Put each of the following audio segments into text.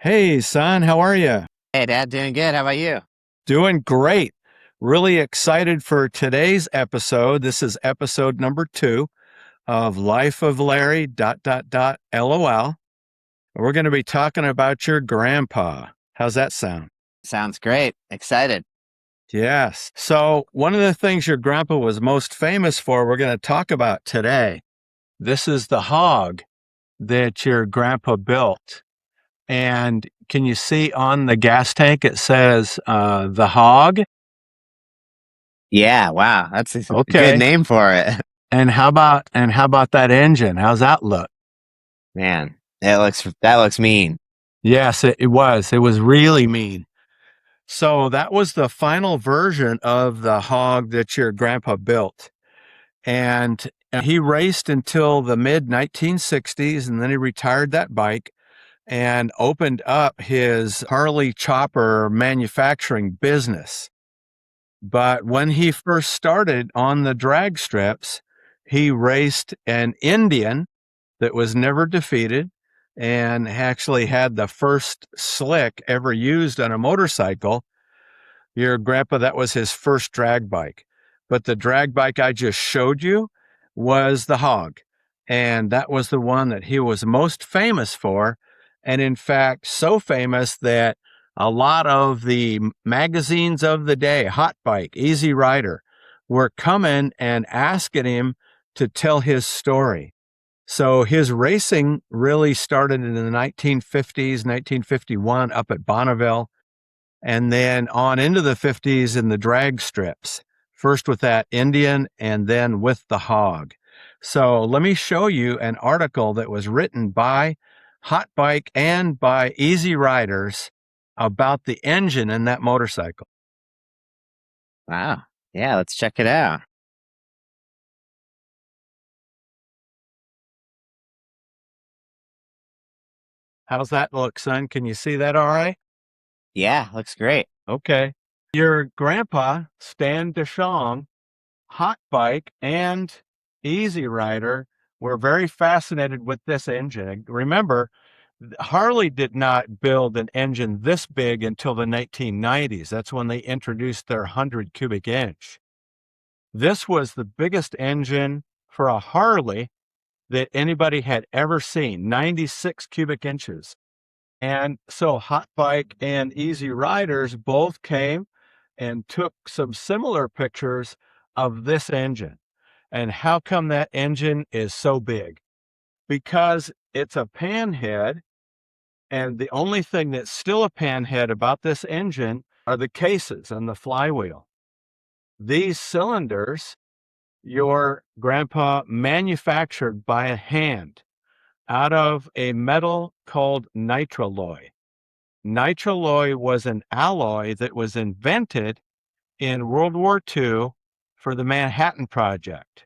Hey, son, how are you? Hey, Dad, doing good. How about you? Doing great. Really excited for today's episode. This is episode number 2 of Life of Larry LOL. We're going to be talking about your grandpa. How's that sound? Sounds great. Excited. Yes. So, one of the things your grandpa was most famous for, we're going to talk about today. This is the hog that your grandpa built. And can you see on the gas tank it says the hog? Yeah, wow. That's a good Okay. name for it. And how about that engine? How's that look? Man, that looks mean. Yes, it was. It was really mean. So that was the final version of the hog that your grandpa built. And he raced until the mid 1960s, and then he retired that bike and opened up his Harley chopper manufacturing business. But when he first started on the drag strips, he raced an Indian that was never defeated and actually had the first slick ever used on a motorcycle. Your grandpa, that was his first drag bike. But the drag bike I just showed you was the Hog. And that was the one that he was most famous for. And in fact, so famous that a lot of the magazines of the day, Hot Bike, Easy Rider, were coming and asking him to tell his story. So his racing really started in the 1950s, 1951 up at Bonneville, and then on into the 50s in the drag strips, first with that Indian and then with the hog. So let me show you an article that was written by Hot Bike and by Easy Riders about the engine in that motorcycle. Wow. Yeah, let's check it out. How's that look, son? Can you see that all right? Yeah, looks great. Okay. Your grandpa, Stan Dishong, Hot Bike and Easy Rider were very fascinated with this engine. Remember, Harley did not build an engine this big until the 1990s. That's when they introduced their 100 cubic inch. This was the biggest engine for a Harley that anybody had ever seen, 96 cubic inches. And so Hot Bike and Easy Riders both came and took some similar pictures of this engine. And how come that engine is so big? Because it's a panhead, and the only thing that's still a panhead about this engine are the cases and the flywheel. These cylinders, your grandpa manufactured by hand out of a metal called nitralloy. Nitralloy was an alloy that was invented in World War II for the Manhattan Project.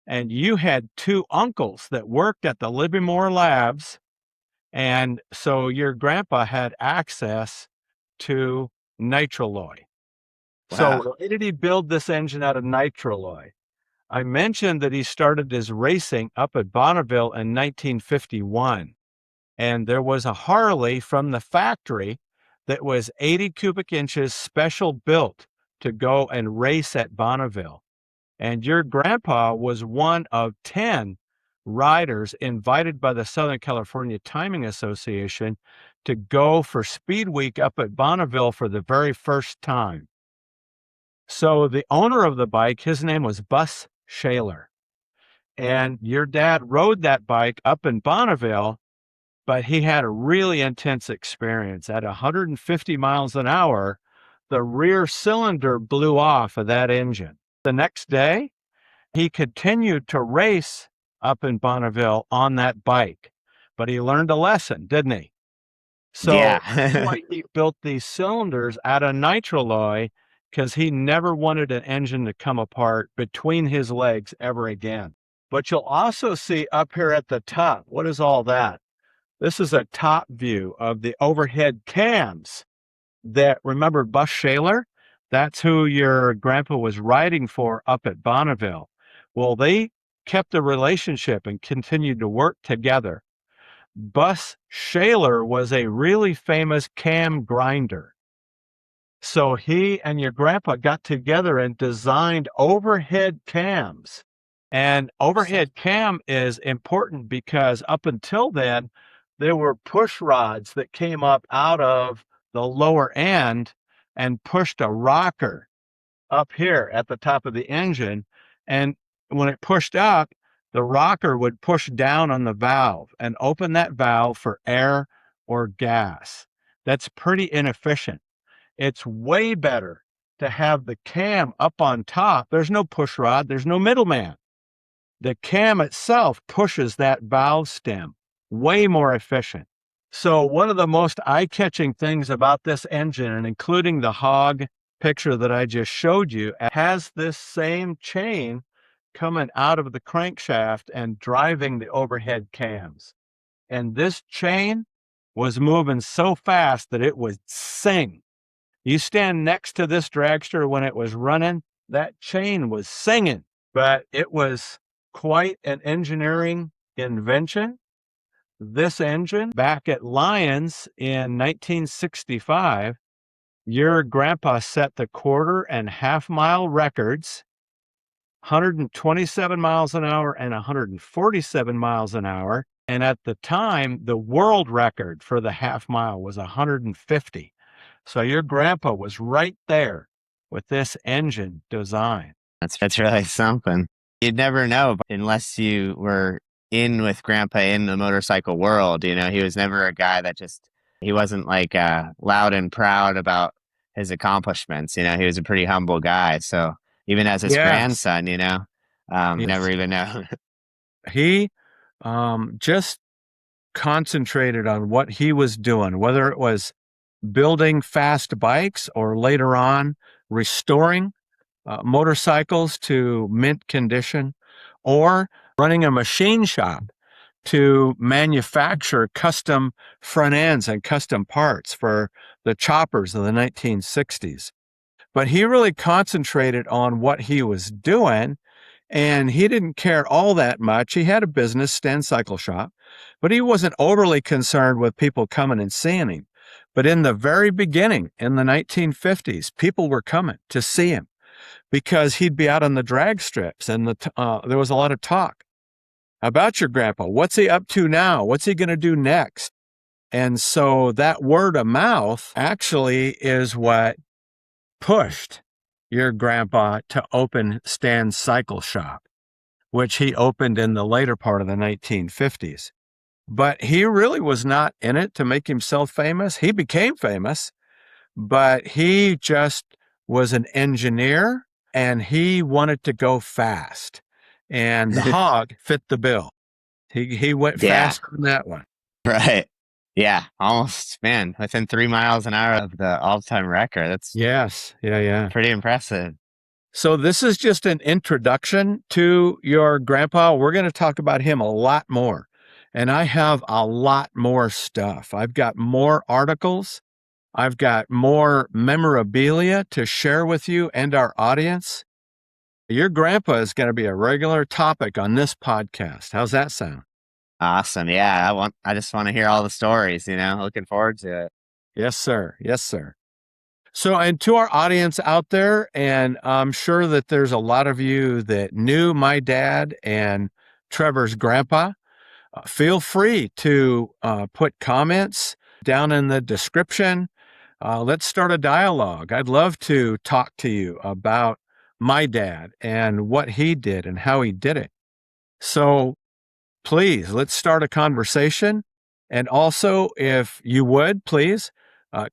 And you had two uncles that worked at the Livermore Labs. And so your grandpa had access to nitralloy. Wow. So why did he build this engine out of nitralloy? I mentioned that he started his racing up at Bonneville in 1951. And there was a Harley from the factory that was 80 cubic inches special built to go and race at Bonneville. And your grandpa was one of 10 riders invited by the Southern California Timing Association to go for Speed Week up at Bonneville for the very first time. So the owner of the bike, his name was Bus Shaler. And your dad rode that bike up in Bonneville, but he had a really intense experience. At 150 miles an hour, the rear cylinder blew off of that engine. The next day, he continued to race up in Bonneville on that bike, but he learned a lesson, didn't he? So that's Yeah. why he built these cylinders out of nitralloy, because he never wanted an engine to come apart between his legs ever again. But you'll also see up here at the top, what is all that? This is a top view of the overhead cams that, remember Bus Shaler? That's who your grandpa was riding for up at Bonneville. Well, they kept the relationship and continued to work together. Bus Shaler was a really famous cam grinder. So he and your grandpa got together and designed overhead cams. And overhead cam is important because up until then, there were push rods that came up out of the lower end and pushed a rocker up here at the top of the engine. And when it pushed up, the rocker would push down on the valve and open that valve for air or gas. That's pretty inefficient. It's way better to have the cam up on top. There's no push rod, there's no middleman. The cam itself pushes that valve stem, way more efficient. So, one of the most eye catching things about this engine, and including the hog picture that I just showed you, has this same chain coming out of the crankshaft and driving the overhead cams. And this chain was moving so fast that it would sing. You stand next to this dragster when it was running, that chain was singing, but it was quite an engineering invention. This engine, back at Lyons in 1965, your grandpa set the quarter and half mile records, 127 miles an hour and 147 miles an hour. And at the time, the world record for the half mile was 150. So your grandpa was right there with this engine design. That's really something. You'd never know unless you were in with grandpa in the motorcycle world. You know, he was never a guy that he wasn't like loud and proud about his accomplishments. You know, he was a pretty humble guy. So even as his Yes. grandson, you know, Yes. never even know. He just concentrated on what he was doing, whether it was building fast bikes or later on restoring motorcycles to mint condition, or running a machine shop to manufacture custom front ends and custom parts for the choppers of the 1960s. But he really concentrated on what he was doing, and he didn't care all that much. He had a business, Stand Cycle Shop, but he wasn't overly concerned with people coming and seeing him. But in the very beginning, in the 1950s, people were coming to see him because he'd be out on the drag strips, and there was a lot of talk about your grandpa. What's he up to now? What's he going to do next? And so that word of mouth actually is what pushed your grandpa to open Stan's Cycle Shop, which he opened in the later part of the 1950s. But he really was not in it to make himself famous. He became famous, but he just was an engineer and he wanted to go fast. And the hog fit the bill. He went fast on that one. Right. Yeah. Almost, man, within 3 miles an hour of the all-time record. That's Yes. Yeah. pretty impressive. So this is just an introduction to your grandpa. We're going to talk about him a lot more. And I have a lot more stuff. I've got more articles. I've got more memorabilia to share with you and our audience. Your grandpa is going to be a regular topic on this podcast. How's that sound? Awesome. Yeah. I just want to hear all the stories, you know, looking forward to it. Yes, sir. Yes, sir. So, and to our audience out there, and I'm sure that there's a lot of you that knew my dad and Trevor's grandpa, feel free to put comments down in the description. Let's start a dialogue. I'd love to talk to you about my dad and what he did and how he did it. So please, let's start a conversation. And also, if you would, please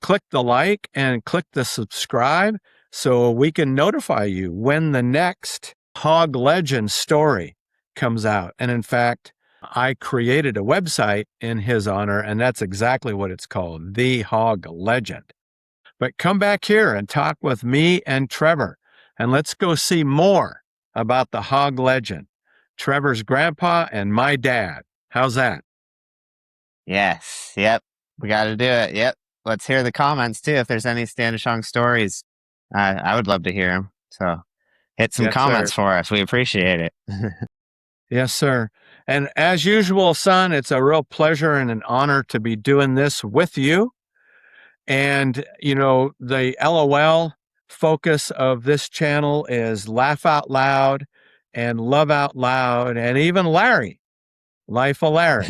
click the like and click the subscribe so we can notify you when the next Hog Legend story comes out. And in fact, I created a website in his honor, and that's exactly what it's called, The Hog Legend. But come back here and talk with me and Trevor, and let's go see more about the Hog Legend, Trevor's grandpa and my dad. How's that? Yes. Yep. We got to do it. Yep. Let's hear the comments too. If there's any Stan Dishong stories, I would love to hear them. So hit some Yes, comments sir. for us. We appreciate it. Yes, sir. And as usual, son, it's a real pleasure and an honor to be doing this with you. And, the LOL focus of this channel is laugh out loud and love out loud, and even Larry, Life of Larry.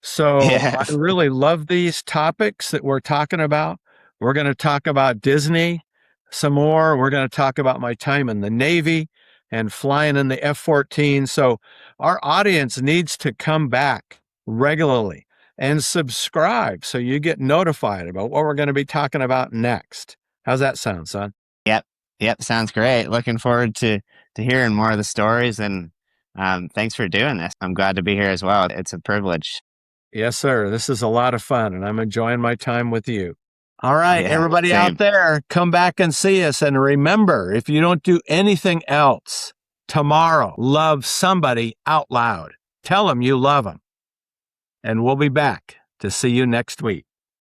So I Yes. really love these topics that we're talking about. We're going to talk about Disney some more. We're going to talk about my time in the Navy and flying in the F-14. So our audience needs to come back regularly and subscribe so you get notified about what we're going to be talking about next. How's that sound, son? Yep. Yep. Sounds great. Looking forward to hearing more of the stories, and thanks for doing this. I'm glad to be here as well. It's a privilege. Yes, sir. This is a lot of fun, and I'm enjoying my time with you. All right, Yeah, everybody out same. there, come back and see us. And remember, if you don't do anything else tomorrow, love somebody out loud. Tell them you love them. And we'll be back to see you next week.